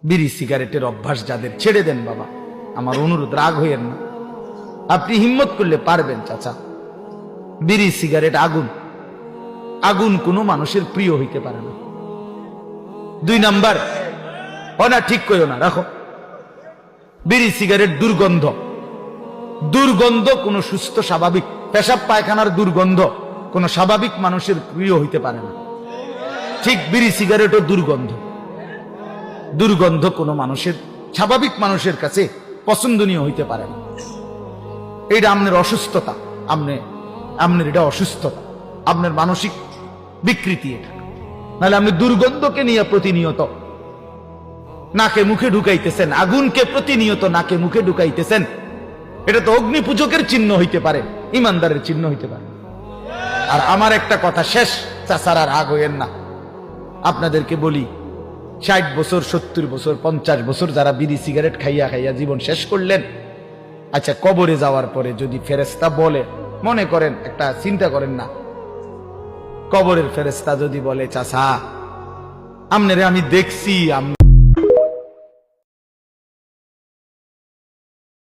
বিড়ি সিগারেটের অভ্যাস যাদের, ছেড়ে দেন বাবা, আমার অনুরোধ, রাগ হইয়েন না। আপনি হিম্মত করলে পারবেন চাচা। বিড়ি সিগারেট আগুন, আগুন কোনো মানুষের প্রিয় হইতে পারে না। 2 নাম্বার, না ঠিক কইও না, রাখো। বিড়ি সিগারেট দুর্গন্ধ, দুর্গন্ধ কোনো সুস্থ স্বাভাবিক, পেশাব পায়খানার দুর্গন্ধ কোনো স্বাভাবিক মানুষের প্রিয় হইতে পারে না। ঠিক বিড়ি সিগারেটও দুর্গন্ধ, দুর্গন্ধ কোনো মানুষের, স্বাভাবিক মানুষের কাছে পছন্দনীয় হইতে পারে না। এইটা আপনার অসুস্থতা, আপনার এটা অসুস্থতা, আপনার মানসিক বিকৃতি এটা। নাহলে আপনি দুর্গন্ধকে নিয়ে প্রতিনিয়ত নাকে মুখে ঢুকাইতেছেন, আগুনকে প্রতিনিয়ত নাকে মুখে ঢুকাইতেছেন, এটা তো অগ্নি পূজকের চিহ্ন হইতে পারে, ইমানদারের চিহ্ন হইতে পারে। আর আমার একটা কথা শেষ, চাচারা রাগ হইয়েন না, আপনাদেরকে বলি, 60 বছর 70 বছর 50 বছর যারা বিড়ি সিগারেট খাইয়া খাইয়া জীবন শেষ করলেন, আচ্ছা কবরে যাওয়ার পরে যদি ফেরেশতা বলে, মনে করেন, একটা চিন্তা করেন না, কবরের ফেরেশতা যদি বলে চাচা আমনেরে আমি দেখছি,